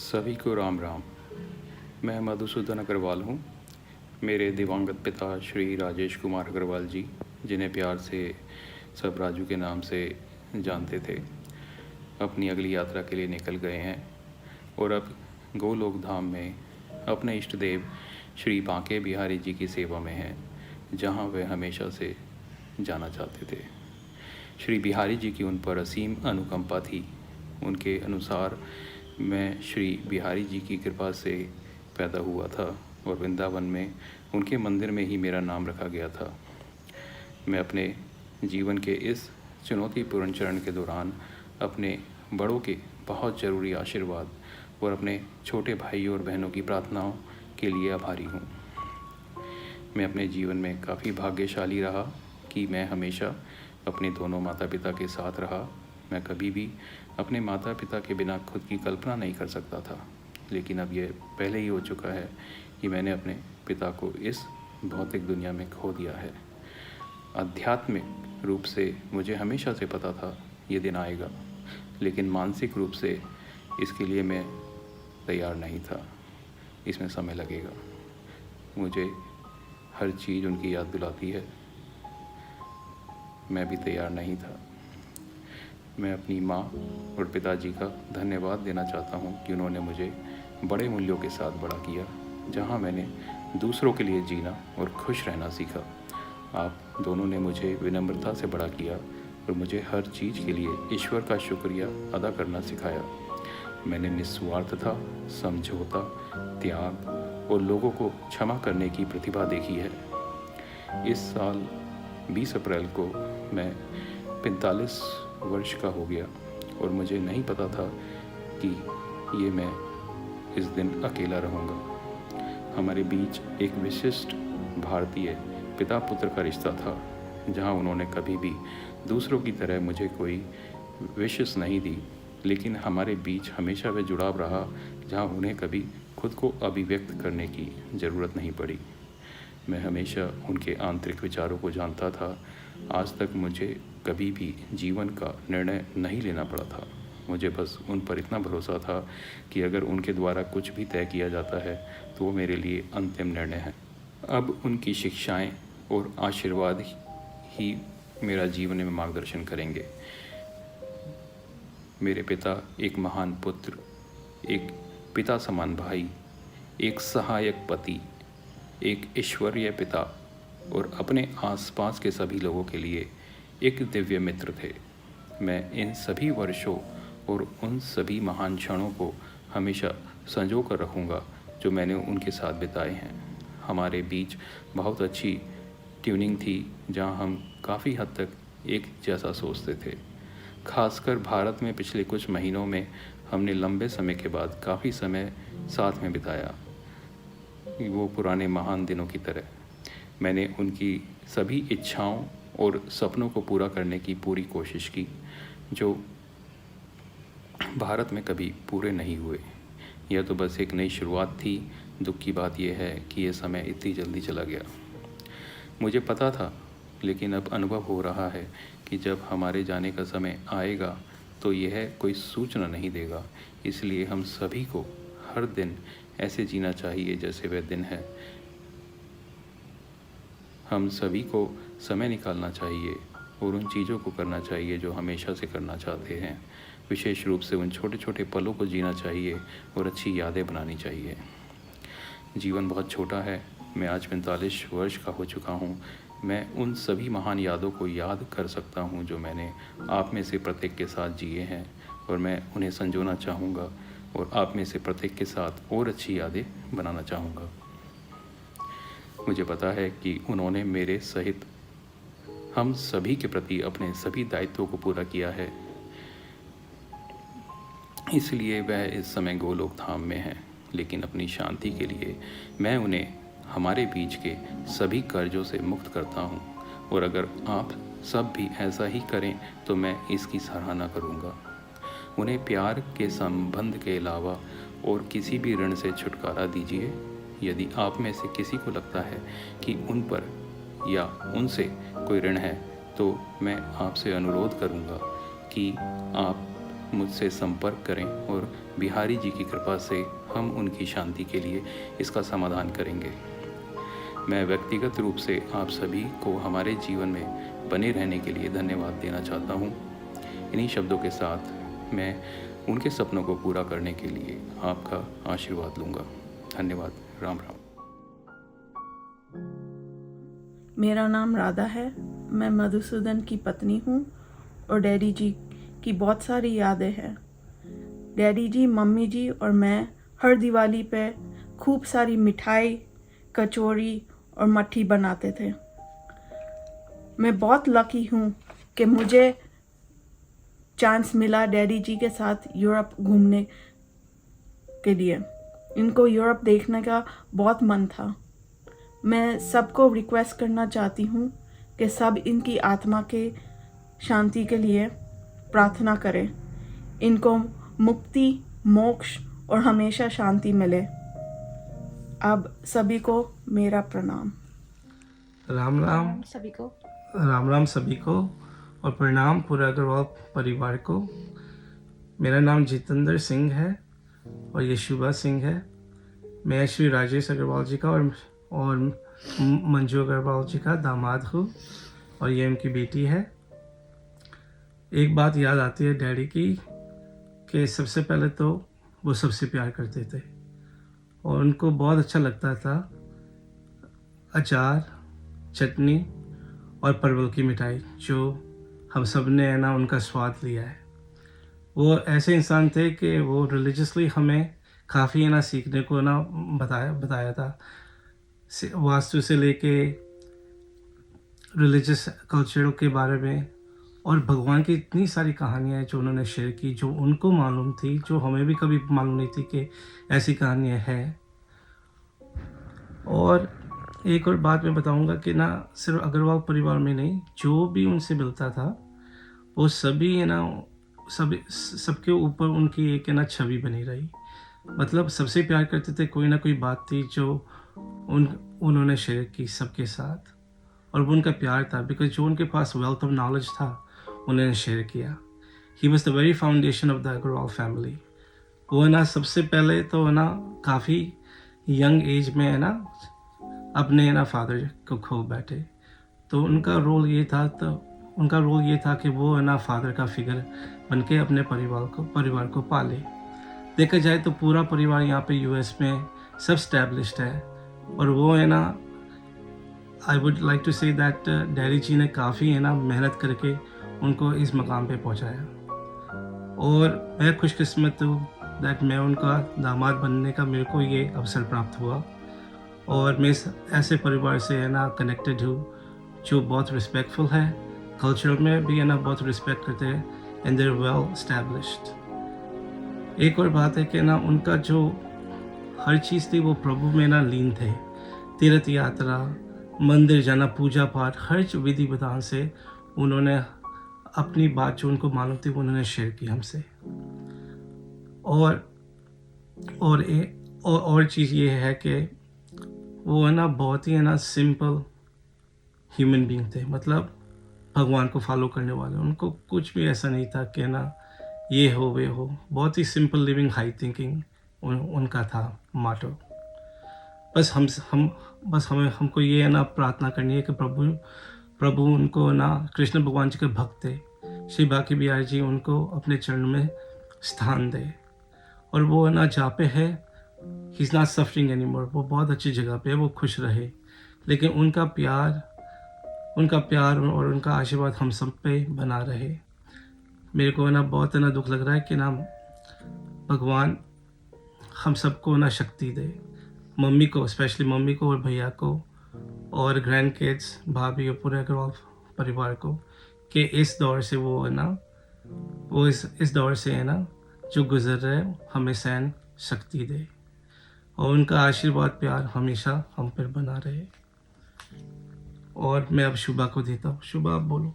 सभी को राम राम। मैं मधुसूदन अग्रवाल हूँ। मेरे दिवंगत पिता श्री राजेश कुमार अग्रवाल जी, जिन्हें प्यार से सब राजू के नाम से जानते थे, अपनी अगली यात्रा के लिए निकल गए हैं और अब गोलोक धाम में अपने इष्ट देव श्री बांके बिहारी जी की सेवा में हैं, जहाँ वे हमेशा से जाना चाहते थे। श्री बिहारी जी की उन पर असीम अनुकंपा थी। उनके अनुसार मैं श्री बिहारी जी की कृपा से पैदा हुआ था और वृंदावन में उनके मंदिर में ही मेरा नाम रखा गया था। मैं अपने जीवन के इस चुनौतीपूर्ण चरण के दौरान अपने बड़ों के बहुत ज़रूरी आशीर्वाद और अपने छोटे भाइयों और बहनों की प्रार्थनाओं के लिए आभारी हूँ। मैं अपने जीवन में काफ़ी भाग्यशाली रहा कि मैं हमेशा अपने दोनों माता पिता के साथ रहा। मैं कभी भी अपने माता पिता के बिना खुद की कल्पना नहीं कर सकता था, लेकिन अब यह पहले ही हो चुका है कि मैंने अपने पिता को इस भौतिक दुनिया में खो दिया है। आध्यात्मिक रूप से मुझे हमेशा से पता था ये दिन आएगा, लेकिन मानसिक रूप से इसके लिए मैं तैयार नहीं था। इसमें समय लगेगा। मुझे हर चीज़ उनकी याद दिलाती है। मैं भी तैयार नहीं था। मैं अपनी माँ और पिताजी का धन्यवाद देना चाहता हूँ कि उन्होंने मुझे बड़े मूल्यों के साथ बड़ा किया, जहाँ मैंने दूसरों के लिए जीना और खुश रहना सीखा। आप दोनों ने मुझे विनम्रता से बड़ा किया और मुझे हर चीज़ के लिए ईश्वर का शुक्रिया अदा करना सिखाया। मैंने निस्वार्थता, समझौता, त्याग और लोगों को क्षमा करने की प्रतिभा देखी है। इस साल 20 अप्रैल को मैं 45 वर्ष का हो गया और मुझे नहीं पता था कि ये मैं इस दिन अकेला रहूँगा। हमारे बीच एक विशिष्ट भारतीय पिता पुत्र का रिश्ता था, जहाँ उन्होंने कभी भी दूसरों की तरह मुझे कोई विशेष नहीं दी, लेकिन हमारे बीच हमेशा वह जुड़ाव रहा जहाँ उन्हें कभी खुद को अभिव्यक्त करने की ज़रूरत नहीं पड़ी। मैं हमेशा उनके आंतरिक विचारों को जानता था। आज तक मुझे कभी भी जीवन का निर्णय नहीं लेना पड़ा था। मुझे बस उन पर इतना भरोसा था कि अगर उनके द्वारा कुछ भी तय किया जाता है तो वो मेरे लिए अंतिम निर्णय है। अब उनकी शिक्षाएं और आशीर्वाद ही मेरा जीवन में मार्गदर्शन करेंगे। मेरे पिता एक महान पुत्र, एक पिता समान भाई, एक सहायक पति, एक ईश्वरीय पिता और अपने आसपास के सभी लोगों के लिए एक दिव्य मित्र थे। मैं इन सभी वर्षों और उन सभी महान क्षणों को हमेशा संजो कर रखूँगा जो मैंने उनके साथ बिताए हैं। हमारे बीच बहुत अच्छी ट्यूनिंग थी, जहाँ हम काफ़ी हद तक एक जैसा सोचते थे। खासकर भारत में पिछले कुछ महीनों में हमने लंबे समय के बाद काफ़ी समय साथ में बिताया, वो पुराने महान दिनों की तरह। मैंने उनकी सभी इच्छाओं और सपनों को पूरा करने की पूरी कोशिश की, जो भारत में कभी पूरे नहीं हुए। यह तो बस एक नई शुरुआत थी। दुख की बात यह है कि यह समय इतनी जल्दी चला गया। मुझे पता था, लेकिन अब अनुभव हो रहा है कि जब हमारे जाने का समय आएगा तो यह कोई सूचना नहीं देगा। इसलिए हम सभी को हर दिन ऐसे जीना चाहिए जैसे वह दिन है। हम सभी को समय निकालना चाहिए और उन चीज़ों को करना चाहिए जो हमेशा से करना चाहते हैं। विशेष रूप से उन छोटे छोटे पलों को जीना चाहिए और अच्छी यादें बनानी चाहिए। जीवन बहुत छोटा है। मैं आज 45 वर्ष का हो चुका हूँ। मैं उन सभी महान यादों को याद कर सकता हूँ जो मैंने आप में से प्रत्येक के साथ जिए हैं, और मैं उन्हें संजोना चाहूँगा और आप में से प्रत्येक के साथ और अच्छी यादें बनाना चाहूँगा। मुझे पता है कि उन्होंने मेरे सहित हम सभी के प्रति अपने सभी दायित्वों को पूरा किया है, इसलिए वह इस समय गोलोक धाम में है। लेकिन अपनी शांति के लिए मैं उन्हें हमारे बीच के सभी कर्जों से मुक्त करता हूँ, और अगर आप सब भी ऐसा ही करें तो मैं इसकी सराहना करूँगा। उन्हें प्यार के संबंध के अलावा और किसी भी ऋण से छुटकारा दीजिए। यदि आप में से किसी को लगता है कि उन पर या उनसे कोई ऋण है, तो मैं आपसे अनुरोध करूँगा कि आप मुझसे संपर्क करें और बिहारी जी की कृपा से हम उनकी शांति के लिए इसका समाधान करेंगे। मैं व्यक्तिगत रूप से आप सभी को हमारे जीवन में बने रहने के लिए धन्यवाद देना चाहता हूँ। इन्हीं शब्दों के साथ मैं उनके सपनों को पूरा करने के लिए आपका आशीर्वाद लूँगा। धन्यवाद। राम राम। मेरा नाम राधा है। मैं मधुसूदन की पत्नी हूँ और डैडी जी की बहुत सारी यादें हैं। डैडी जी, मम्मी जी और मैं हर दिवाली पे खूब सारी मिठाई, कचौरी और मट्ठी बनाते थे। मैं बहुत लकी हूँ कि मुझे चांस मिला डैडी जी के साथ यूरोप घूमने के लिए। इनको यूरोप देखने का बहुत मन था। मैं सबको रिक्वेस्ट करना चाहती हूँ कि सब इनकी आत्मा के शांति के लिए प्रार्थना करें। इनको मुक्ति, मोक्ष और हमेशा शांति मिले। अब सभी को मेरा प्रणाम। राम राम सभी को। राम राम सभी को और प्रणाम पूरा अग्रवाल परिवार को। मेरा नाम जितेंद्र सिंह है और ये शुभा सिंह है। मैं श्री राजेश अग्रवाल जी का और मंजू अग्रवाल जी का दामाद हूँ और ये उनकी बेटी है। एक बात याद आती है डैडी की कि सबसे पहले तो वो सबसे प्यार करते थे और उनको बहुत अच्छा लगता था अचार, चटनी और परवल की मिठाई, जो हम सब ने है ना उनका स्वाद लिया है। वो ऐसे इंसान थे कि वो रिलीजियसली हमें काफ़ी है ना सीखने को ना बताया था। वास्तु से लेके रिलीजियस कल्चरों के बारे में और भगवान की इतनी सारी कहानियाँ हैं जो उन्होंने शेयर की, जो उनको मालूम थी, जो हमें भी कभी मालूम नहीं थी कि ऐसी कहानियाँ हैं। और एक और बात मैं बताऊंगा कि ना सिर्फ अग्रवाल परिवार में नहीं, जो भी उनसे मिलता था वो सभी है ना सबके ऊपर उनकी एक है ना छवि बनी रही। मतलब सबसे प्यार करते थे। कोई ना कोई बात थी जो उन्होंने शेयर की सबके साथ और वो उनका प्यार था, बिकॉज जो उनके पास वेल्थ ऑफ नॉलेज था उन्होंने शेयर किया। He was the very foundation of the Agrawal family. वो है ना सबसे पहले तो है ना काफ़ी यंग एज में है ना अपने है ना फादर को खो बैठे। तो उनका रोल ये था कि वो है ना फादर का फिगर बन के अपने परिवार को पाले। देखा जाए तो पूरा परिवार यहाँ पे यूएस में सब स्टैब्लिश्ड है और वो है ना I would like to say that daddy ji ने काफ़ी है ना मेहनत करके उनको इस मकाम पे पहुँचाया और मैं खुशकिस्मत हूँ दैट मैं उनका दामाद बनने का मेरे को ये अवसर प्राप्त हुआ और मैं ऐसे परिवार से है ना कनेक्टेड हूँ जो बहुत रिस्पेक्टफुल है, कल्चर में भी है ना बहुत रिस्पेक्ट करते हैं एंड देयर वेल एस्टैब्लिश्ड। एक और बात है कि ना उनका जो हर चीज़ थी वो प्रभु में ना लीन थे। तीर्थ यात्रा, मंदिर जाना, पूजा पाठ, हर विधि विधान से उन्होंने अपनी बात जो उनको मालूम थी वो उन्होंने शेयर की हमसे। और चीज़ ये है कि वो है ना बहुत ही है ना सिंपल ह्यूमन बीइंग थे। मतलब भगवान को फॉलो करने वाले, उनको कुछ भी ऐसा नहीं था कि ना ये हो वे हो। बहुत ही सिंपल लिविंग, हाई थिंकिंग उनका था माटो। बस हमको ये है ना प्रार्थना करनी है कि प्रभु उनको ना कृष्ण भगवान जी के भक्त थे, श्री बाकी बिहारी जी उनको अपने चरण में स्थान दे और वो है ना जहाँ पे है he is not suffering any more. वो बहुत अच्छी जगह पे है, वो खुश रहे। लेकिन उनका प्यार और उनका आशीर्वाद हम सब पे बना रहे। मेरे को ना बहुत है ना दुख लग रहा है कि ना भगवान हम सबको ना शक्ति दे, मम्मी को, स्पेशली मम्मी को और भैया को और ग्रैंड किड्स, भाभी और पूरे अग्रवाल परिवार को, कि इस दौर से वो है ना वो इस दौर से है ना जो गुजर रहे हैं हमें सहन शक्ति दे और उनका आशीर्वाद प्यार हमेशा हम पर बना रहे। और मैं अब शुभा को देता हूँ। शुभा आप बोलो।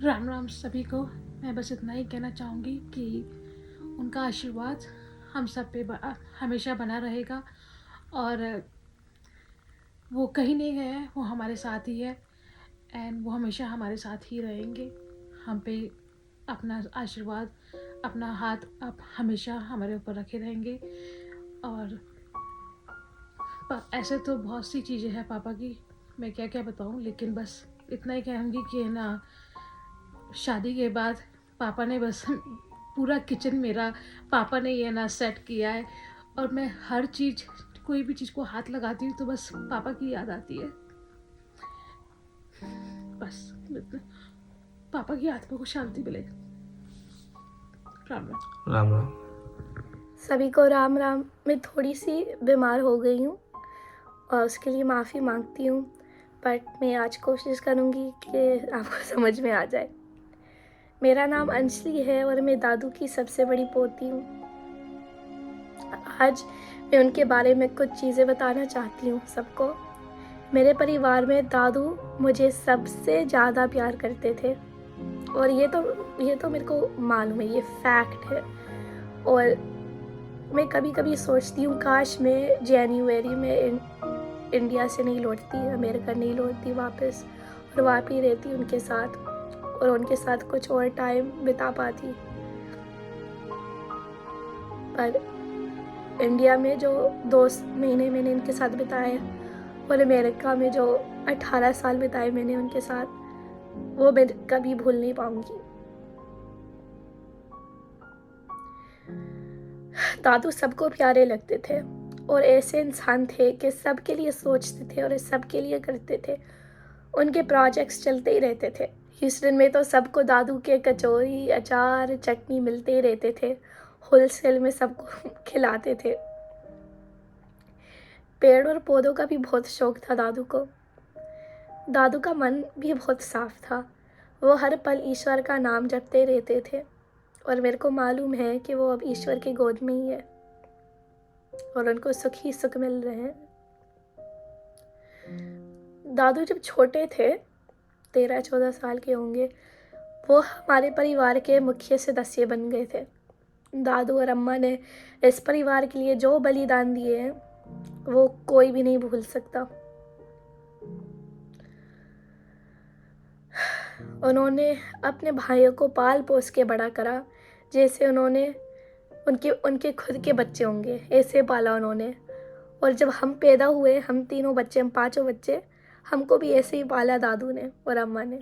राम राम सभी को। मैं बस इतना ही कहना चाहूँगी कि उनका आशीर्वाद हम सब पे हमेशा बना रहेगा और वो कहीं नहीं गए हैं, वो हमारे साथ ही है एंड वो हमेशा हमारे साथ ही रहेंगे। हम पे अपना आशीर्वाद, अपना हाथ आप हमेशा हमारे ऊपर रखे रहेंगे। और ऐसे तो बहुत सी चीज़ें हैं पापा की, मैं क्या क्या बताऊँ, लेकिन बस इतना ही कहूँगी कि है ना, शादी के बाद पापा ने बस पूरा किचन मेरा पापा ने ये ना सेट किया है। और मैं हर चीज़, कोई भी चीज़ को हाथ लगाती हूँ तो बस पापा की याद आती है। बस पापा की आत्मा को शांति मिले। राम राम। राम राम। सभी को राम राम। मैं थोड़ी सी बीमार हो गई हूँ और उसके लिए माफ़ी मांगती हूँ, बट मैं आज कोशिश करूँगी कि आपको समझ में आ जाए। मेरा नाम अंजलि है और मैं दादू की सबसे बड़ी पोती हूँ। आज मैं उनके बारे में कुछ चीज़ें बताना चाहती हूँ सबको। मेरे परिवार में दादू मुझे सबसे ज़्यादा प्यार करते थे, और ये तो मेरे को मालूम है, ये फैक्ट है। और मैं कभी कभी सोचती हूँ काश मैं जनवरी में इंडिया से नहीं लौटती, अमेरिका नहीं लौटती वापस, और वहाँ पे रहती उनके साथ, और उनके साथ कुछ और टाइम बिता पाती। पर इंडिया में जो 2 महीने मैंने इनके साथ बिताए और अमेरिका में जो 18 साल बिताए मैंने उनके साथ, वो मैं कभी भूल नहीं पाऊँगी। दादू सबको प्यारे लगते थे और ऐसे इंसान थे कि सबके लिए सोचते थे और सबके लिए करते थे। उनके प्रोजेक्ट्स चलते ही रहते थे। ह्यूस्टन में तो सबको दादू के कचौरी, अचार, चटनी मिलते ही रहते थे। होलसेल में सबको खिलाते थे। पेड़ और पौधों का भी बहुत शौक था दादू को। दादू का मन भी बहुत साफ था। वो हर पल ईश्वर का नाम जपते रहते थे, और मेरे को मालूम है कि वो अब ईश्वर की गोद में ही है और उनको सुख ही सुख मिल रहे हैं। दादू जब छोटे थे, 13-14 साल के होंगे, वो हमारे परिवार के मुख्य सदस्य बन गए थे। दादू और अम्मा ने इस परिवार के लिए जो बलिदान दिए हैं वो कोई भी नहीं भूल सकता। उन्होंने अपने भाइयों को पाल पोस के बड़ा करा, जैसे उन्होंने उनके खुद के बच्चे होंगे, ऐसे पाला उन्होंने। और जब हम पैदा हुए, हम तीनों बच्चे, हम 5 बच्चे, हमको भी ऐसे ही पाला दादू ने और अम्मा ने।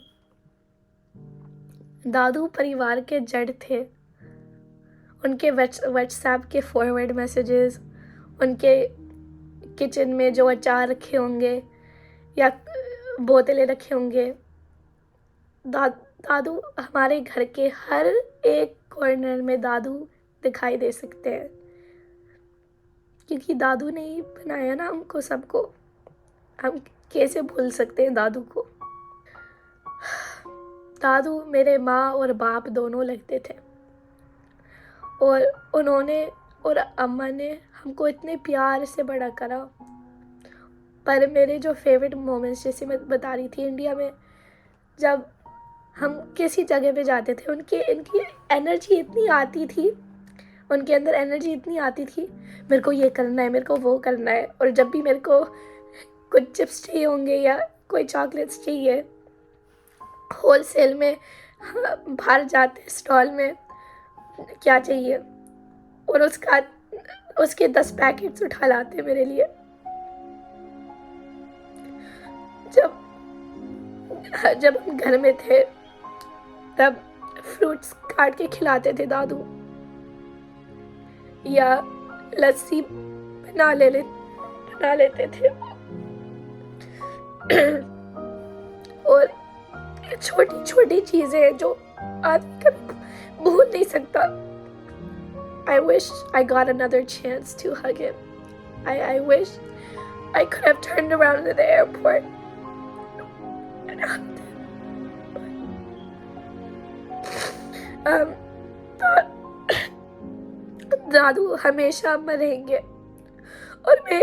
दादू परिवार के जड़ थे। उनके व्हाट्सएप के फॉरवर्ड मैसेजेस, उनके किचन में जो अचार रखे होंगे या बोतलें रखे होंगे, दादू हमारे घर के हर एक कॉर्नर में दादू दिखाई दे सकते हैं, क्योंकि दादू ने ही बनाया ना हमको सबको। हम कैसे भूल सकते हैं दादू को। दादू मेरे माँ और बाप दोनों लगते थे, और उन्होंने और अम्मा ने हमको इतने प्यार से बड़ा करा। पर मेरे जो फेवरेट मोमेंट्स, जैसे मैं बता रही थी, इंडिया में जब हम किसी जगह पे जाते थे, इनकी एनर्जी इतनी आती थी, उनके अंदर एनर्जी इतनी आती थी, मेरे को ये करना है, मेरे को वो करना है। और जब भी मेरे को कुछ चिप्स चाहिए होंगे या कोई चॉकलेट्स चाहिए, होलसेल में बाहर जाते स्टॉल में क्या चाहिए, और उसके 10 पैकेट्स उठा लाते मेरे लिए। जब हम घर में थे तब फ्रूट्स काट के खिलाते थे दादू, या लस्सी बना लेते थे। और छोटी छोटी चीजें हैं जो आदमी कभी भूल नहीं सकता। I wish I got another chance to hug him. I wish I could have turned around in the airport and hugged him. दादू हमेशा मरेंगे, और मैं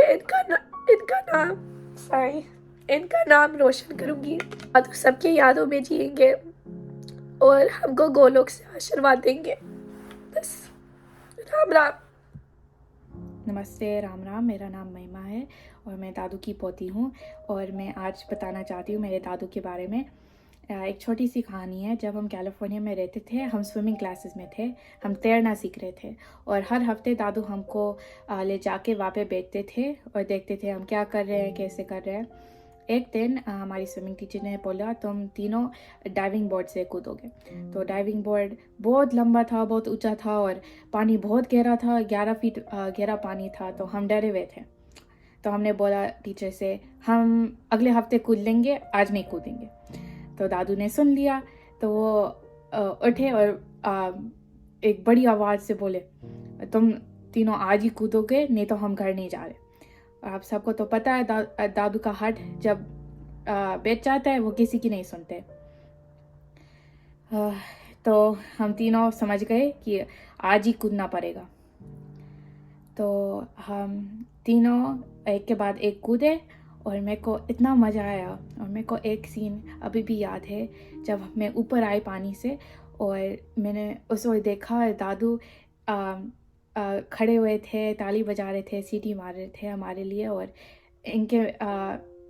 इनका नाम रोशन करूंगी। दादू सबके यादों में जिएंगे और हमको गोलोक से आशीर्वाद देंगे। बस, राम राम। नमस्ते, राम राम। मेरा नाम महिमा है और मैं दादू की पोती हूँ, और मैं आज बताना चाहती हूँ मेरे दादू के बारे में। एक छोटी सी कहानी है। जब हम कैलिफोर्निया में रहते थे, हम स्विमिंग क्लासेस में थे, हम तैरना सीख रहे थे और हर हफ्ते दादू हमको ले जाके वहाँ पे बैठते थे और देखते थे हम क्या कर रहे हैं, कैसे कर रहे हैं। एक दिन हमारी स्विमिंग टीचर ने बोला तुम तीनों डाइविंग बोर्ड से कूदोगे। तो डाइविंग बोर्ड बहुत लंबा था, बहुत ऊंचा था और पानी बहुत गहरा था, 11 फीट गहरा पानी था। तो हम डरे हुए थे। तो हमने बोला टीचर से हम अगले हफ्ते कूद लेंगे, आज नहीं कूदेंगे। तो दादू ने सुन लिया। तो वो उठे और एक बड़ी आवाज़ से बोले तुम तीनों आज ही कूदोगे, नहीं तो हम घर नहीं जा रहे। आप सबको तो पता है दादू का हार्ट जब बैठ जाता है वो किसी की नहीं सुनते। तो हम तीनों समझ गए कि आज ही कूदना पड़ेगा। तो हम तीनों एक के बाद एक कूदे और मेरे को इतना मज़ा आया। और मेरे को एक सीन अभी भी याद है, जब मैं ऊपर आई पानी से और मैंने उस वक्त देखा दादू खड़े हुए थे, ताली बजा रहे थे, सीटी मार रहे थे हमारे लिए और इनके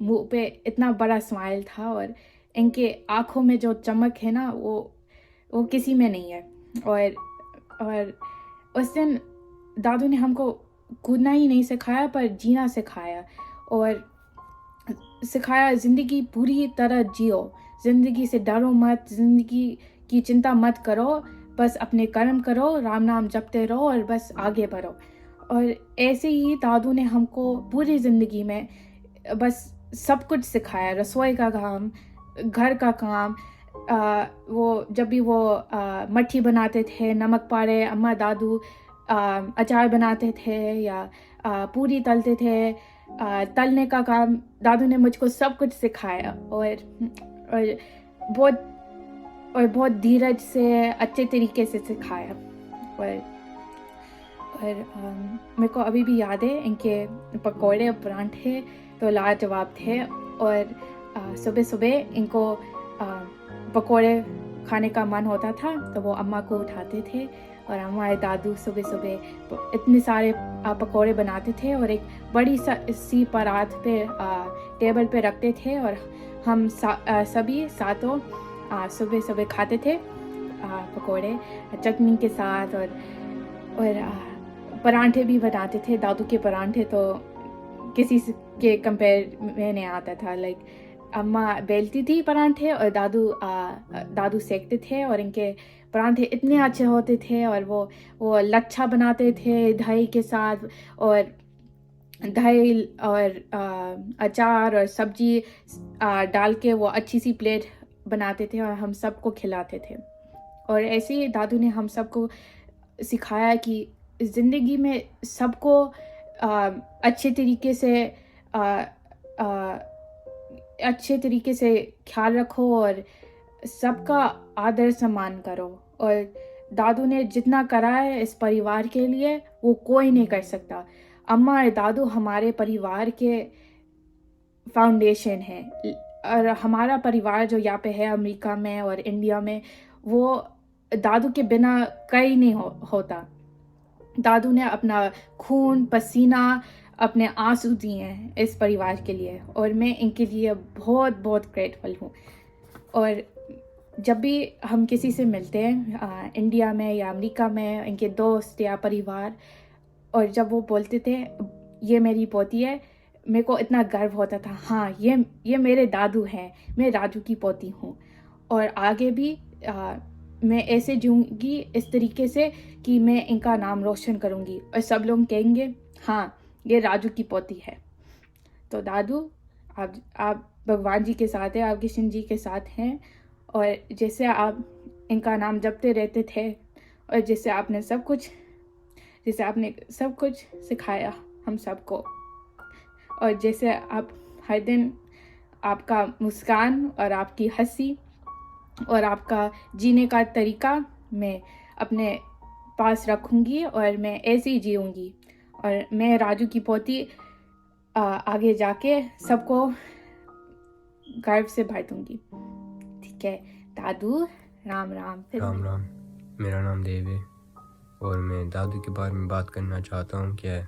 मुंह पे इतना बड़ा स्माइल था और इनके आँखों में जो चमक है ना वो किसी में नहीं है। और उस दिन दादू ने हमको कूदना ही नहीं सिखाया पर जीना सिखाया और सिखाया ज़िंदगी पूरी तरह जियो, ज़िंदगी से डरो मत, ज़िंदगी की चिंता मत करो, बस अपने कर्म करो, राम नाम जपते रहो और बस आगे बढ़ो। और ऐसे ही दादू ने हमको पूरी ज़िंदगी में बस सब कुछ सिखाया, रसोई का काम, घर का काम। वो जब भी वो मट्ठी बनाते थे, नमक पारे, अम्मा दादू अचार बनाते थे या पूरी तलते थे, तलने का काम दादू ने मुझको सब कुछ सिखाया और बहुत धीरज से अच्छे तरीके से सिखाया। और मेरे को अभी भी याद है इनके पकौड़े और परांठे तो लाजवाब थे। और सुबह सुबह इनको पकौड़े खाने का मन होता था तो वो अम्मा को उठाते थे और हमारे दादू सुबह सुबह इतने सारे पकौड़े बनाते थे और एक बड़ी सी परात पे टेबल पे रखते थे और हम सभी सातों सुबह सुबह खाते थे पकौड़े चटनी के साथ। और परांठे भी बनाते थे। दादू के परांठे तो किसी के कंपेयर में नहीं आता था। लाइक अम्मा बेलती थी परांठे और दादू सेकते थे और इनके परांठे इतने अच्छे होते थे। और वो लच्छा बनाते थे दही के साथ और दही और अचार और सब्जी डाल के वो अच्छी सी प्लेट बनाते थे और हम सबको खिलाते थे। और ऐसे ही दादू ने हम सबको सिखाया कि ज़िंदगी में सबको अच्छे तरीके से ख्याल रखो और सबका आदर सम्मान करो। और दादू ने जितना करा है इस परिवार के लिए वो कोई नहीं कर सकता। अम्मा और दादू हमारे परिवार के फाउंडेशन है। और हमारा परिवार जो यहाँ पे है अमेरिका में और इंडिया में, वो दादू के बिना कहीं नहीं होता। दादू ने अपना खून पसीना अपने आंसू दिए हैं इस परिवार के लिए और मैं इनके लिए बहुत बहुत ग्रेटफुल हूँ। और जब भी हम किसी से मिलते हैं इंडिया में या अमेरिका में, इनके दोस्त या परिवार, और जब वो बोलते थे ये मेरी पोती है, मेरे को इतना गर्व होता था। हाँ, ये मेरे दादू हैं, मैं राजू की पोती हूँ। और आगे भी मैं ऐसे जीऊँगी इस तरीके से कि मैं इनका नाम रोशन करूँगी और सब लोग कहेंगे हाँ ये राजू की पोती है। तो दादू आप भगवान जी के साथ हैं, आप कृष्ण जी के साथ हैं। और जैसे आप इनका नाम जपते रहते थे और जैसे आपने सब कुछ सिखाया हम सबको, और जैसे आप हर दिन आपका मुस्कान और आपकी हंसी और आपका जीने का तरीका मैं अपने पास रखूँगी और मैं ऐसे ही जीऊँगी। और मैं राजू की पोती आगे जाके सबको गर्व से भर दूँगी। ठीक है दादू, राम राम। राम राम। मेरा नाम देव है और मैं दादू के बारे में बात करना चाहता हूँ। क्या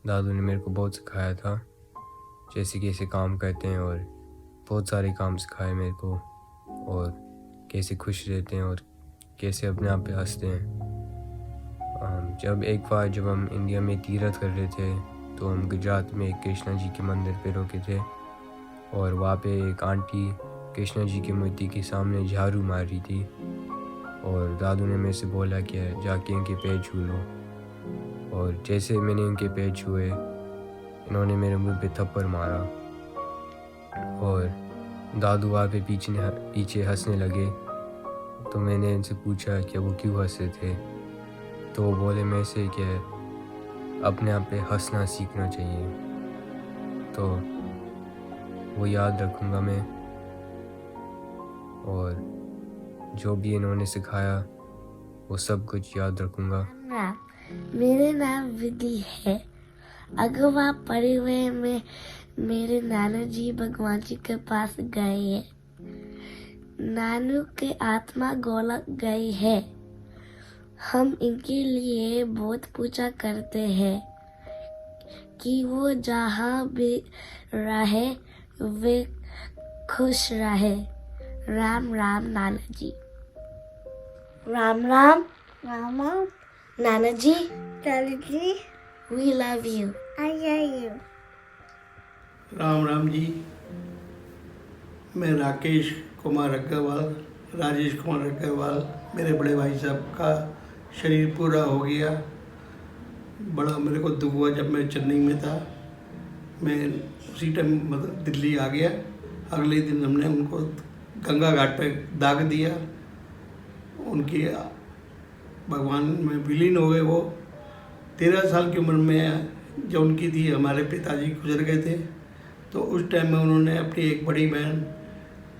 दादू ने मेरे को बहुत सिखाया था, जैसे कैसे काम करते हैं और बहुत सारे काम सिखाए मेरे को। और कैसे खुश रहते हैं और कैसे अपने आप पे हंसते हैं। जब एक बार जब हम इंडिया में तीर्थ कर रहे थे तो हम गुजरात में एक कृष्णा जी के मंदिर पे रुके थे और वहाँ पे एक आंटी कृष्णा जी की मूर्ति के सामने झाड़ू मार रही थी और दादू ने मेरे से बोला कि जाके उनके पैर छू लो। और जैसे मैंने उनके पैर छुए इन्होंने मेरे मुंह पे थप्पड़ मारा और दादू वहाँ पे पीछे हंसने लगे। तो मैंने उनसे पूछा कि वो क्यों हंसे थे, तो वो बोले मेरे से कि अपने आप पे हंसना सीखना चाहिए। तो वो याद रखूँगा मैं और जो भी इन्होंने सिखाया वो सब कुछ याद रखूँगा। मेरे नाम विधि है। अगवा परिवार में मेरे नाना जी भगवान जी के पास गए हैं। नानू के आत्मा गोलक गई है। हम इनके लिए बहुत पूजा करते हैं कि वो जहाँ भी रहे वे खुश रहे। राम राम नाना जी। राम राम। राम राम नाना जी। नाना ji we love you. I love you. Ram Ram ji. मैं राकेश कुमार अग्रवाल, राजेश कुमार अग्रवाल, मेरे बड़े भाई साहब का शरीर पूरा हो गया। बड़ा मेरे को दुख हुआ जब मैं चेन्नई में था। मैं उसी टाइम मतलब दिल्ली आ गया। अगले दिन हमने उनको गंगा घाट पे दाग दिया। उनकी भगवान में विलीन हो गए। वो 13 साल की उम्र में जब उनकी थी, हमारे पिताजी गुजर गए थे। तो उस टाइम में उन्होंने अपनी एक बड़ी बहन,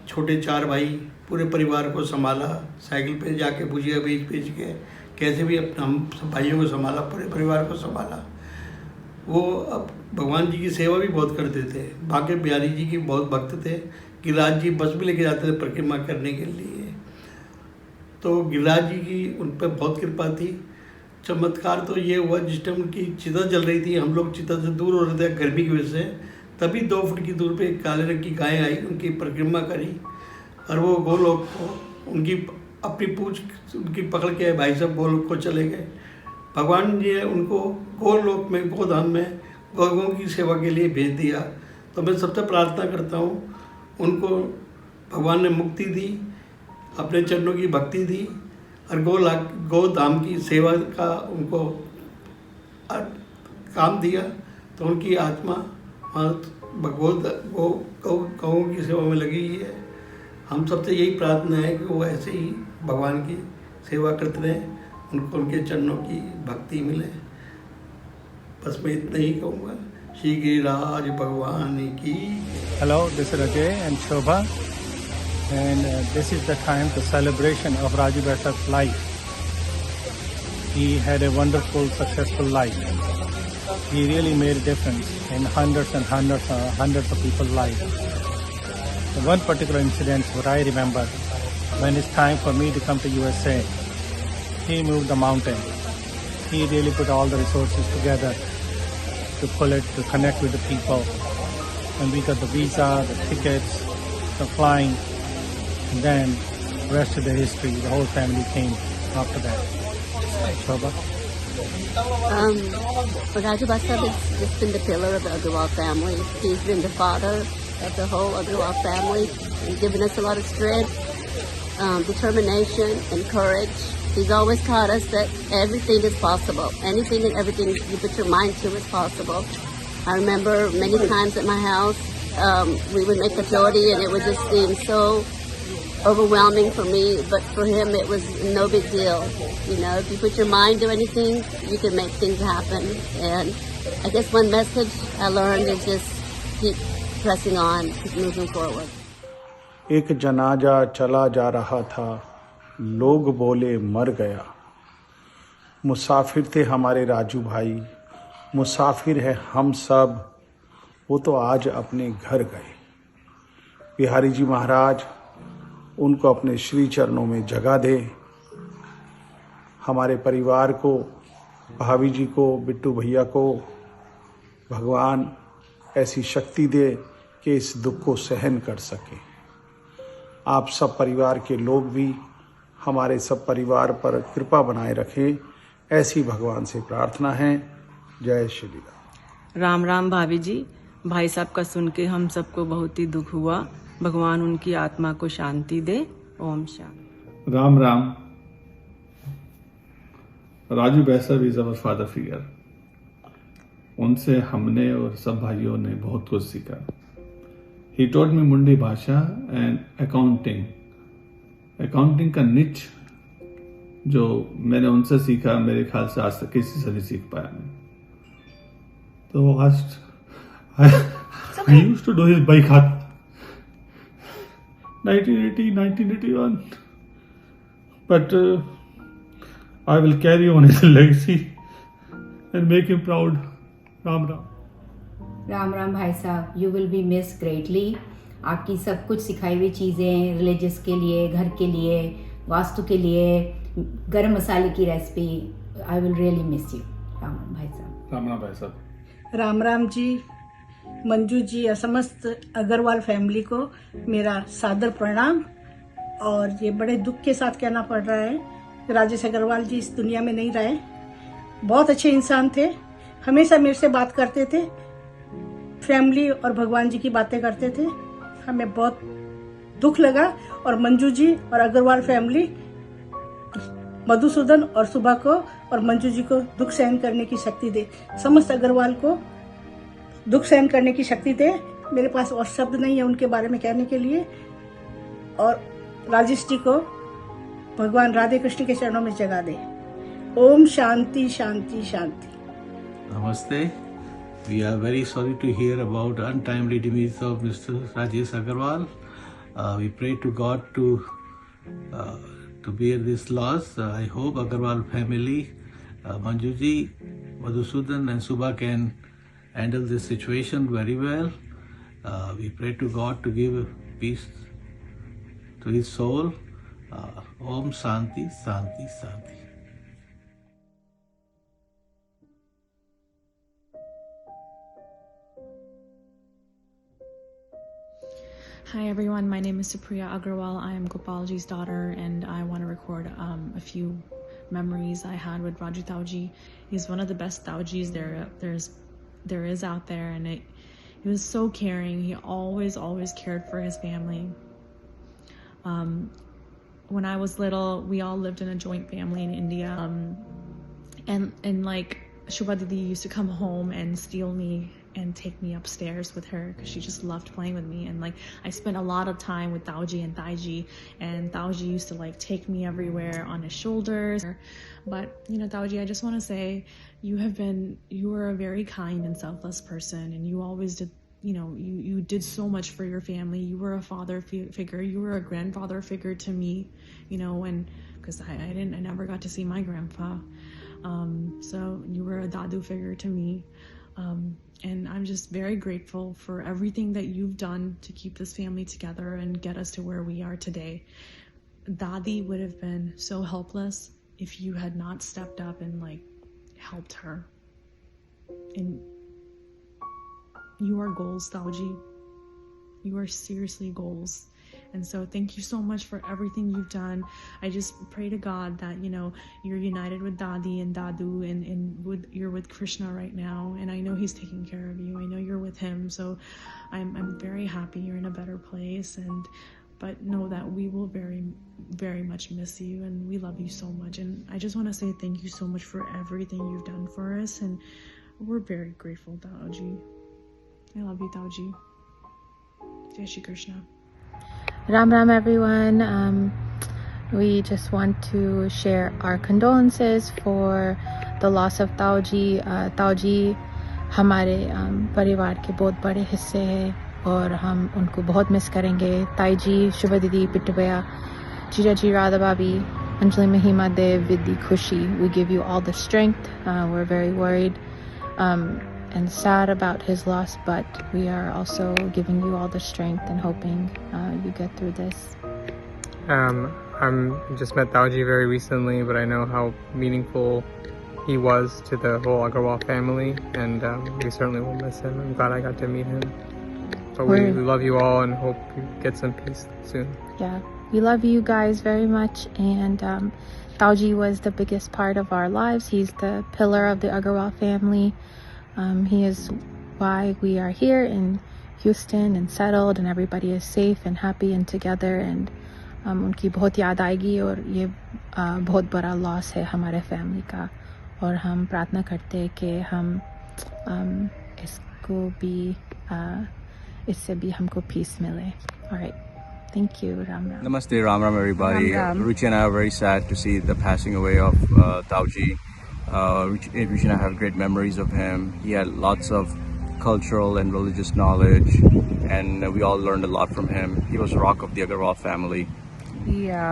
छोटे 4 भाई, पूरे परिवार को संभाला। साइकिल पे जाके भुजिया बेच के कैसे भी अपना हम सब भाइयों को संभाला, पूरे परिवार को संभाला। वो अब भगवान जी की सेवा भी बहुत करते थे। बांके बिहारी जी की बहुत भक्त थे। गिरिराज जी बस भी लेके जाते थे परिक्रमा करने के लिए। तो गिरिराज जी की उन पर बहुत कृपा थी। चमत्कार तो ये हुआ जिस टाइम उनकी चिता जल रही थी, हम लोग चिता से दूर हो रहे थे गर्मी की वजह से, तभी 2 फुट की दूर पे एक काले रंग की गाय आई, उनकी परिक्रमा करी और वो गोलोक को उनकी अपनी पूंछ उनकी पकड़ के भाई साहब गोलोक को चले गए। भगवान जी ने उनको गोलोक में, गोधाम में गौओं की सेवा के लिए भेज दिया। तो मैं सबसे प्रार्थना करता हूँ, उनको भगवान ने मुक्ति दी, अपने चरणों की भक्ति दी और गोधाम की सेवा का उनको काम दिया। तो उनकी आत्मा गौओं की सेवा में लगी हुई है। हम सबसे यही प्रार्थना है कि वो ऐसे ही भगवान की सेवा करते रहें, उनको उनके चरणों की भक्ति मिले। बस मैं इतना ही कहूँगा। श्री गिरिराज भगवान की। Hello, this is Ajay and Shobha, and this is the time, the celebration of Raju Bhatt's life. He had a wonderful, successful life. He really made a difference in hundreds of people's lives. One particular incident what I remember, when it's time for me to come to USA, he moved the mountain. He really put all the resources together to pull it, to connect with the people. And we got the visa, the tickets, the flying, and then the rest of the history, the whole family came after that. Shobha? Raju Bhatta has just been the pillar of the Agrawal family. He's been the father of the whole Agrawal family. He's given us a lot of strength, determination, and courage. He's always taught us that everything is possible. Anything and everything you put your mind to is possible. I remember many times at my house, we would make a roti and it would just seem so overwhelming for me, but for him it was no big deal. You know, if you put your mind to anything, you can make things happen. And I guess one message I learned is just keep pressing on, keep moving forward. एक जनाजा चला जा रहा था, लोग बोले मर गया। मुसाफिर थे हमारे राजू भाई, मुसाफिर है हम सब, वो तो आज अपने घर गए। बिहारी जी महाराज उनको अपने श्री चरणों में जगह दे। हमारे परिवार को, भाभी जी को, बिट्टू भैया को भगवान ऐसी शक्ति दे कि इस दुख को सहन कर सके। आप सब परिवार के लोग भी हमारे सब परिवार पर कृपा बनाए रखें, ऐसी भगवान से प्रार्थना है। जय श्री राम। राम राम भाभी जी। भाई साहब का सुन के हम सबको बहुत ही दुख हुआ। भगवान उनकी आत्मा को शांति दे। ओम शांति। Ram Ram. Raju Baisar is our father figure. उनसे हमने और सब भाइयों ने बहुत कुछ सीखा। ही टॉट मी मुंडी भाषा एंड अकाउंटिंग। अकाउंटिंग का निच जो मैंने उनसे सीखा, मेरे ख्याल से आज तक किसी से नहीं सीख पाया मैं। तो आज I used to do his bike hut 1980, 1981, but I will carry on his legacy and make him proud. Ram Ram. Ram Ram भाई साहब, you will be miss greatly. आपकी सब कुछ सिखाई हुई चीज़ें, रिलीजियस के लिए, घर के लिए, वास्तु के लिए, गरम मसाले की recipe, I will really miss you. Ram Ram भाई साहब। राम राम भाई साहब। राम राम जी, मंजू जी और समस्त अग्रवाल फैमिली को मेरा सादर प्रणाम। और ये बड़े दुख के साथ कहना पड़ रहा है कि राजेश अग्रवाल जी इस दुनिया में नहीं रहे। बहुत अच्छे इंसान थे, हमेशा मेरे से बात करते थे, फैमिली और भगवान जी की बातें करते थे। हमें बहुत दुख लगा और मंजू जी और अग्रवाल फैमिली मधुसूदन और सुबह को और मंजू जी को दुख सहन करने की शक्ति दे। समस्त अग्रवाल को दुख सहन करने की शक्ति दे। मेरे पास और शब्द नहीं है उनके बारे में कहने के लिए। और राजेश जी को भगवान राधे कृष्ण के चरणों में जगा दे। ओम शांति शांति शांति। Namaste. We are very sorry to hear about untimely demise of Mr. Rajesh Agarwal. We pray to God to bear this loss. I hope Agarwal family, Manjuji, Madhusudan and Subha can handle this situation very well. We pray to God to give peace to his soul. Om Shanti, Shanti, Shanti. Hi everyone, my name is Supriya Agrawal. I am Gopalji's daughter and I want to record a few memories I had with Raju Tauji. He's one of the best Taujis there is out there, and he was so caring. He always cared for his family. When I was little, we all lived in a joint family in India, and like Shubha Didi used to come home and steal me and take me upstairs with her because she just loved playing with me. And like I spent a lot of time with Taoji and Taiji, and Taoji used to like take me everywhere on his shoulders. But you know, Taoji, I just want to say you were a very kind and selfless person, and you always did, you know, you did so much for your family. You were a father figure, you were a grandfather figure to me, you know, and because I never got to see my grandpa. So you were a dadu figure to me. And I'm just very grateful for everything that you've done to keep this family together and get us to where we are today. Dadi would have been so helpless if you had not stepped up and like helped her. And you are goals, Tauji. You are seriously goals. And so thank you so much for everything you've done. I just pray to God that, you know, you're united with Dadi and Dadu, and you're with Krishna right now. And I know he's taking care of you. I know you're with him. So I'm very happy you're in a better place. But know that we will very, very much miss you, and we love you so much. And I just want to say thank you so much for everything you've done for us. And we're very grateful, Tauji. I love you, Tauji. Jai Shri Krishna. Ram Ram everyone. We just want to share our condolences for the loss of Tauji. Tauji हमारे परिवार के बहुत बड़े हिस्से हैं और हम उनको बहुत मिस करेंगे. ताई जी, शुभा दीदी, पिट्टू भैया, जीजा जी, राधा भाभी, Anjali Mahima Dev, Vidhi Khushi, we give you all the strength. We're very worried and sad about his loss, but we are also giving you all the strength and hoping you get through this. I'm just met Tauji very recently, but I know how meaningful he was to the whole Agarwal family, and we certainly will miss him. I'm glad I got to meet him. But we love you all and hope you get some peace soon. Yeah, we love you guys very much. And Tauji was the biggest part of our lives. He's the pillar of the Agarwal family. He is why we are here in Houston and settled, and everybody is safe and happy and together. And उनकी बहुत याद आएगी, और ये बहुत बड़ा loss है हमारे फैमिली का, और हम प्रार्थना करते हैं कि हम इसको भी इससे भी हमको पीस मिले. Alright, thank you. Ram Ram. Namaste, Ram Ram everybody. Ram Ram. Ruchi and I are very sad to see the passing away of Tauji. Ruchi and I have great memories of him. He had lots of cultural and religious knowledge, and we all learned a lot from him. He was a rock of the Agarwal family. या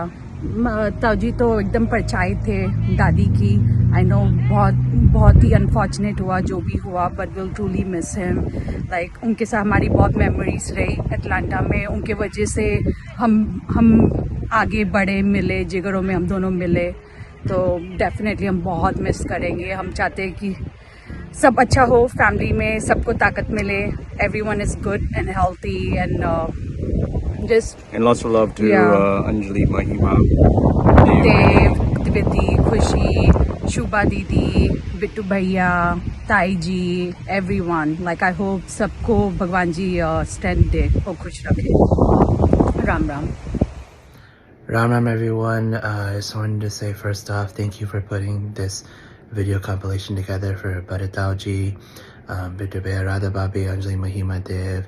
ताऊजी तो एकदम परछाई थे दादी की. I know बहुत ही unfortunate हुआ जो भी हुआ, but will truly miss him. Like उनके साथ हमारी बहुत मेमोरीज रही अटलांटा में. उनके वजह से हम आगे बढ़े, मिले, जिगरों में हम दोनों मिले. तो डेफिनेटली हम बहुत मिस करेंगे. हम चाहते हैं कि सब अच्छा हो, फैमिली में सबको ताकत मिले, everyone is good and healthy and And lots of love to Anjali, Mahima, Dev, Diviti, Khushi, Shubha Didi, Bittu Bhaiya, Tai Ji, everyone. Like I hope सबको भगवान जी strength दे और खुश रखे. Ram Ram. Ram Ram everyone. I just wanted to say first off, thank you for putting this video compilation together for Bada Tauji, Bittu Bhaiya, Radha Babi, Anjali, Mahima, Dev,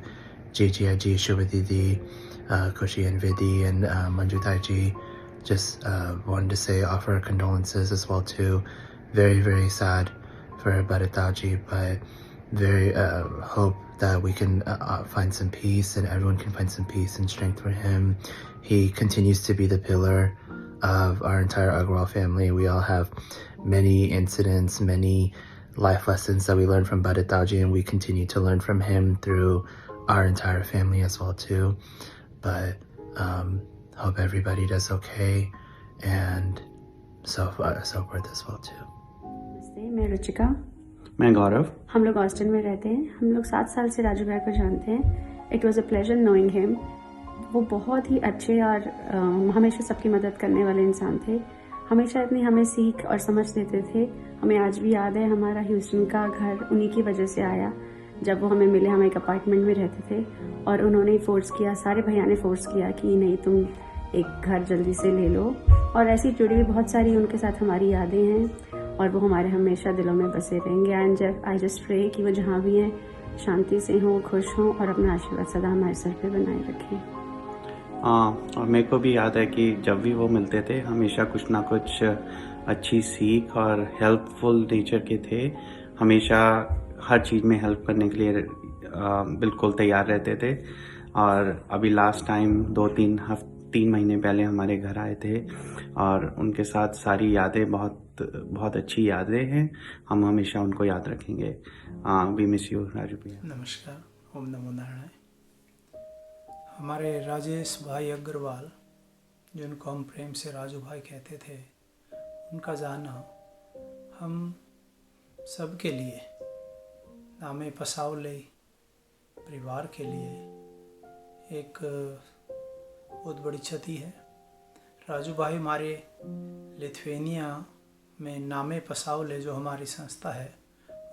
Gigi Aji, Shubha Didi, Khushi and Vidi, and Manju Taiji. Just wanted to say, offer condolences as well too. Very, very sad for Bada Tauji, but very hope that we can find some peace, and everyone can find some peace and strength for him. He continues to be the pillar of our entire Agarwal family. We all have many incidents, many life lessons that we learned from Bada Tauji, and we continue to learn from him through our entire family as well too. But hope everybody does okay, and so forth as well too. नमस्ते, मैं रुचिका. मैं गौरव. हम लोग Austin में रहते हैं. हम लोग 7 साल से राजू भाई को जानते हैं. It was a pleasure knowing him. वो बहुत ही अच्छे और हमेशा सबकी मदद करने वाले इंसान थे. हमेशा इतनी हमें सीख और समझ देते थे. हमें आज भी याद है हमारा ह्यूस्टन का घर उन्हीं की वजह से आया. जब वो हमें मिले, हम एक अपार्टमेंट में रहते थे, और उन्होंने फोर्स किया, सारे भैया ने फोर्स किया कि नहीं तुम एक घर जल्दी से ले लो. और ऐसी जुड़ी हुई बहुत सारी उनके साथ हमारी यादें हैं, और वो हमारे हमेशा दिलों में बसे रहेंगे. एंड आई जस्ट प्रे कि वो जहाँ भी हैं शांति से हों, खुश हों, और अपना आशीर्वाद सदा हमारे सर पे बनाए रखें. और मेरे को भी याद है कि जब भी वो मिलते थे हमेशा कुछ ना कुछ अच्छी सीख और हेल्पफुल नेचर के थे. हमेशा हर चीज़ में हेल्प करने के लिए बिल्कुल तैयार रहते थे. और अभी लास्ट टाइम 2-3 महीने पहले हमारे घर आए थे, और उनके साथ सारी यादें बहुत अच्छी यादें हैं. हम हमेशा उनको याद रखेंगे. वी मिस यू राजू भैया. नमस्कार, ओम नमो नारायण. हमारे राजेश भाई अग्रवाल, जिनको हम प्रेम से राजू भाई कहते थे, उनका जाना हम सबके लिए, नामे पसावले परिवार के लिए एक बहुत बड़ी क्षति है. राजू भाई हमारे लिथुआनिया में नामे पसावले जो हमारी संस्था है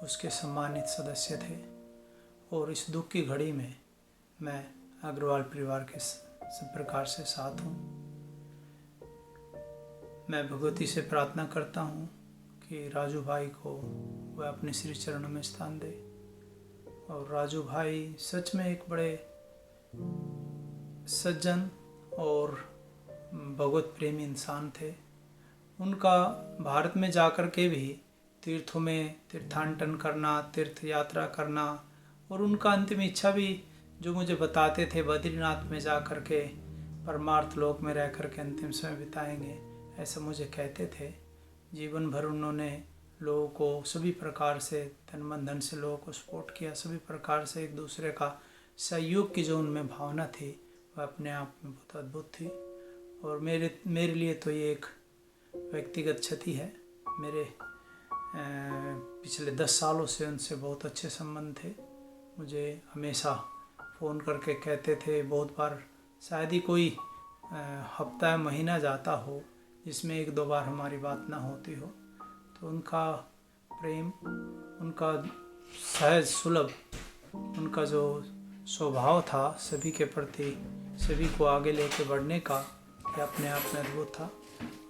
उसके सम्मानित सदस्य थे. और इस दुख की घड़ी में मैं अग्रवाल परिवार के सब प्रकार से साथ हूँ. मैं भगवती से प्रार्थना करता हूँ कि राजू भाई को वह अपने श्री चरणों में स्थान दे. और राजू भाई सच में एक बड़े सज्जन और भगवत प्रेमी इंसान थे. उनका भारत में जाकर के भी तीर्थों में तीर्थाटन करना, तीर्थ यात्रा करना, और उनका अंतिम इच्छा भी जो मुझे बताते थे बद्रीनाथ में जा कर के परमार्थ लोक में रह कर के अंतिम समय बिताएंगे, ऐसा मुझे कहते थे. जीवन भर उन्होंने लोगों को सभी प्रकार से तन मन धन से लोगों को सपोर्ट किया. सभी प्रकार से एक दूसरे का सहयोग की जो उनमें भावना थी वह अपने आप में बहुत अद्भुत थी. और मेरे लिए तो ये एक व्यक्तिगत क्षति है. मेरे पिछले 10 सालों से उनसे बहुत अच्छे संबंध थे. मुझे हमेशा फ़ोन करके कहते थे बहुत बार, शायद ही कोई हफ्ता या महीना जाता हो जिसमें 1-2 बार हमारी बात ना होती हो। तो उनका प्रेम, उनका सहज सुलभ, उनका जो स्वभाव था सभी के प्रति, सभी को आगे लेके बढ़ने का, यह अपने आप में अद्भुत था।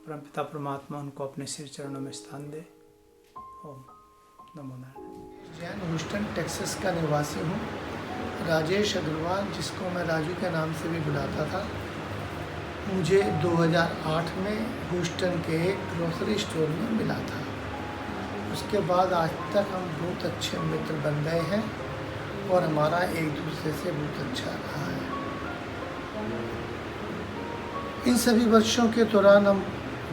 परमपिता परमात्मा उनको अपने सिर चरणों में स्थान दे। ओम नमो नारायण। जैन ह्यूस्टन टेक्सास का निवासी हूँ। राजेश अग्रवाल, जिसको मैं राजू के नाम से भी बुलाता था, मुझे 2008 में ह्यूस्टन के एक ग्रोसरी स्टोर में मिला था। उसके बाद आज तक हम बहुत अच्छे मित्र बन गए हैं और हमारा एक दूसरे से बहुत अच्छा रहा है। इन सभी वर्षों के दौरान हम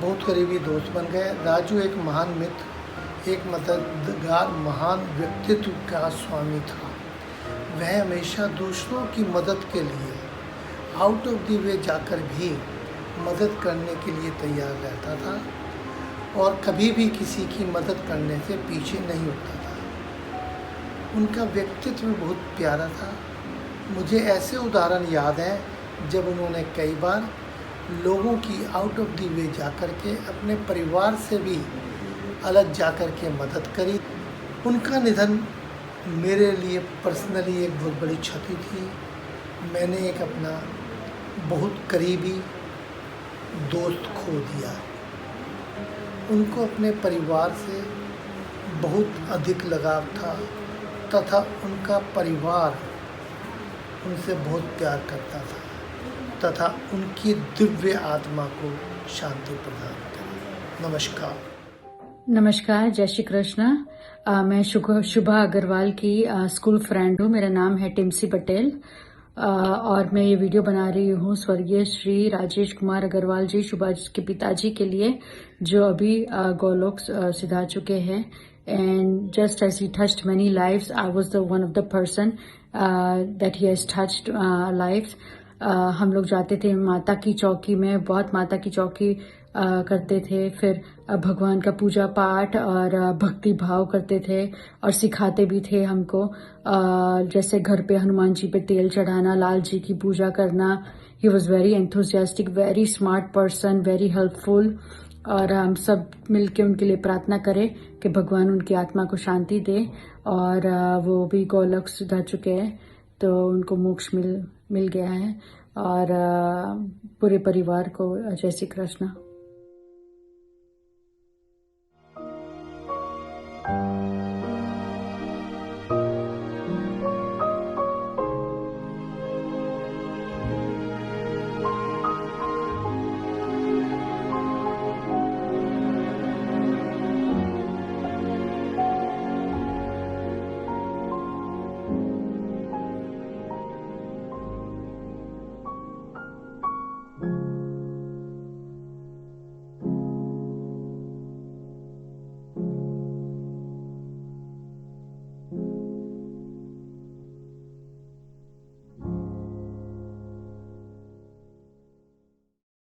बहुत करीबी दोस्त बन गए। राजू एक महान मित्र, एक मददगार, महान व्यक्तित्व का स्वामी था। वह हमेशा दूसरों की मदद के लिए आउट ऑफ द वे जाकर भी मदद करने के लिए तैयार रहता था और कभी भी किसी की मदद करने से पीछे नहीं होता था। उनका व्यक्तित्व बहुत प्यारा था। मुझे ऐसे उदाहरण याद हैं जब उन्होंने कई बार लोगों की आउट ऑफ द वे जाकर के अपने परिवार से भी अलग जाकर के मदद करी। उनका निधन मेरे लिए पर्सनली एक बहुत बड़ी क्षति थी। मैंने एक अपना बहुत करीबी दोस्त खो दिया। उनको अपने परिवार से बहुत अधिक लगाव था तथा उनका परिवार उनसे बहुत प्यार करता था तथा उनकी दिव्य आत्मा को शांति प्रदान करे। नमस्कार। नमस्कार, जय श्री कृष्ण। मैं शुभा अग्रवाल की स्कूल फ्रेंड हूँ। मेरा नाम है टिम्सी पटेल और मैं ये वीडियो बना रही हूँ स्वर्गीय श्री राजेश कुमार अग्रवाल जी, शुभा के पिताजी के लिए, जो अभी गोलोक सिधा चुके हैं। And just as he touched many lives, I was the one of the person that he has touched lives. हम लोग जाते थे माता की चौकी में, बहुत माता की चौकी करते थे। फिर भगवान का पूजा पाठ और भक्ति भाव करते थे और सिखाते भी थे हमको। जैसे घर पे हनुमान जी पे तेल चढ़ाना, लाल जी की पूजा करना। He was very enthusiastic, very smart person, very helpful. और हम सब मिलके उनके लिए प्रार्थना करें कि भगवान उनकी आत्मा को शांति दे। और वो भी गोलोक सुधा चुके हैं, तो उनको मोक्ष मिल गया है। और पूरे परिवार को जय श्री कृष्ण।